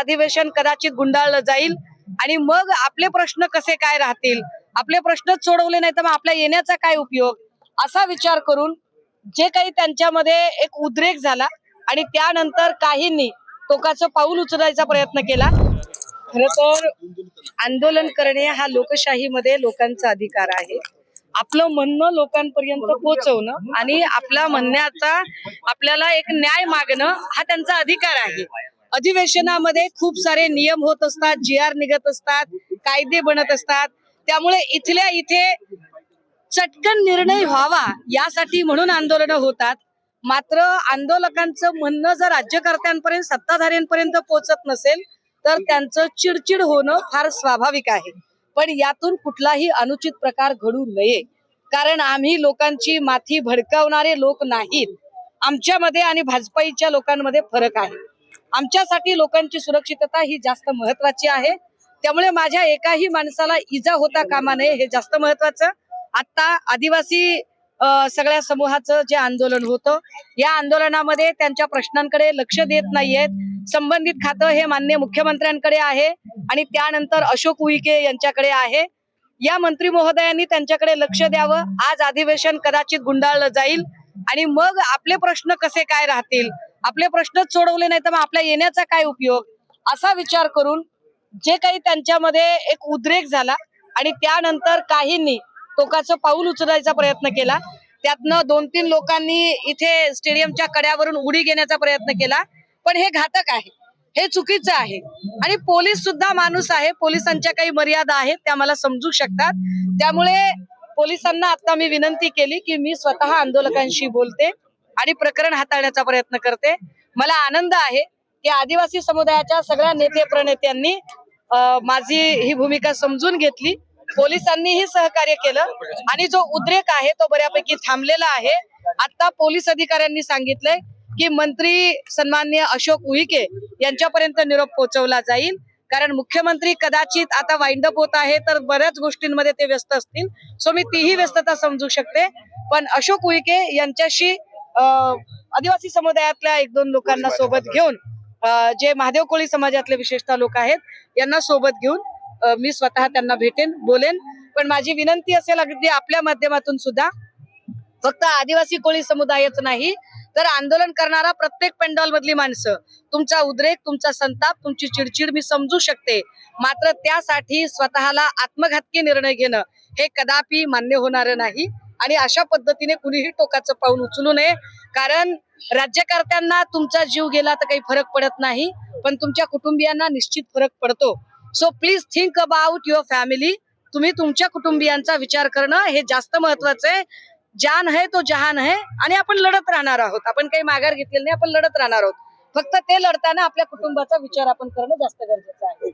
अधिवेशन कदाचित गुंडाळलं जाईल आणि मग आपले प्रश्न कसे काय राहतील, आपले प्रश्नच सोडवले नाही तर मग आपल्या येण्याचा काय उपयोग, असा विचार करून जे काही त्यांच्यामध्ये एक उद्रेक झाला आणि त्यानंतर काहींनी टोकाचं पाऊल उचलायचा प्रयत्न केला. खरं तर आंदोलन करणे हा लोकशाहीमध्ये लोकांचा अधिकार आहे. आपलं म्हणणं लोकांपर्यंत पोहोचवणं आणि आपल्या म्हणण्याचा आपल्याला एक न्याय मागणं हा त्यांचा अधिकार आहे. अधिवेशनामध्ये खूप सारे नियम होत असतात, GR निघत असतात, कायदे बनत असतात. त्यामुळे इथल्या इथे चटकन निर्णय व्हावा यासाठी म्हणून आंदोलनं होतात. मात्र आंदोलकांचं म्हणणं जर राज्यकर्त्यांपर्यंत, सत्ताधाऱ्यांपर्यंत पोहोचत नसेल तर त्यांचं चिडचिड होणं फार स्वाभाविक आहे. पण यातून कुठलाही अनुचित प्रकार घडू नये, कारण आम्ही लोकांची माथी भडकावणारे लोक नाहीत. आमच्यामध्ये आणि भाजपाईच्या लोकांमध्ये फरक आहे. आमच्यासाठी लोकांची सुरक्षितता ही जास्त महत्वाची आहे. त्यामुळे माझ्या एकाही माणसाला इजा होता कामा नये हे जास्त महत्वाचं. आता आदिवासी सगळ्या समूहाचं जे आंदोलन होतं, या आंदोलनामध्ये त्यांच्या प्रश्नांकडे लक्ष देत नाहीयेत. संबंधित खातं हे माननीय मुख्यमंत्र्यांकडे आहे आणि त्यानंतर अशोक उईके यांच्याकडे आहे. या मंत्री महोदयांनी त्यांच्याकडे लक्ष द्यावं. आज अधिवेशन कदाचित गुंडाळलं जाईल आणि मग आपले प्रश्न कसे काय राहतील, आपले प्रश्नच सोडवले नाही तर मग आपल्या येण्याचा काय उपयोग, असा विचार करून जे काही त्यांच्यामध्ये एक उद्रेक झाला आणि त्यानंतर काहींनी टोकाचं पाऊल उचलायचा प्रयत्न केला. त्यातनं 2-3 लोकांनी इथे स्टेडियमच्या कड्यावरून उडी घेण्याचा प्रयत्न केला. पण हे घातक आहे, हे चुकीचं आहे आणि पोलीस सुद्धा माणूस आहे. पोलिसांच्या काही मर्यादा आहेत, त्या मला समजू शकतात. त्यामुळे पोलिसांना आता मी विनंती केली की मी स्वतः आंदोलकांशी बोलते आणि प्रकरण हाताळण्याचा प्रयत्न करते. मला आनंद आहे की आदिवासी समुदायाच्या सगळ्या नेते प्रणेत्यांनी माझी ही भूमिका समजून घेतली. पोलिसांनीही सहकार्य केलं आणि जो उद्रेक आहे तो बऱ्यापैकी थांबलेला आहे. आता पोलीस अधिकाऱ्यांनी सांगितलंय की मंत्री सन्माननीय अशोक उईके यांच्यापर्यंत निरोप पोहोचवला जाईल, कारण मुख्यमंत्री कदाचित आता वाइंड अप होत आहे तर बऱ्याच गोष्टींमध्ये ते व्यस्त असतील. सो मी तीही व्यस्तता समजू शकते. पण अशोक उईके यांच्याशी आदिवासी समुदायातल्या 1-2 लोकांना सोबत घेऊन, जे महादेव कोळी समाजातले विशेषतः लोक आहेत यांना सोबत घेऊन मी स्वतः त्यांना भेटेन, बोलेन. पण माझी विनंती असेल अगदी आपल्या माध्यमातून सुद्धा, फक्त आदिवासी कोळी समुदायच नाही तर आंदोलन करणारा प्रत्येक पेंडॉल मधली माणसं, तुमचा उद्रेक, तुमचा संताप, तुमची चिडचिड मी समजू शकते. मात्र त्यासाठी स्वतःला आत्मघातकी निर्णय घेणं हे कदापि मान्य होणार नाही आणि अशा पद्धतीने कुणीही टोकाचं पाऊल उचलू नये. कारण राज्यकर्त्यांना तुमचा जीव गेला तर काही फरक पडत नाही, पण तुमच्या कुटुंबियांना निश्चित फरक पडतो. So please think about your family. तुम्ही तुमच्या कुटुंबियांचा विचार करणं हे जास्त महत्वाचं आहे. जान है तो जहान है आणि आपण लढत राहणार आहोत. आपण काही माघार घेतलेली नाही, आपण लढत राहणार आहोत. फक्त ते लढताना आपल्या कुटुंबाचा विचार आपण करणं जास्त गरजेचं आहे.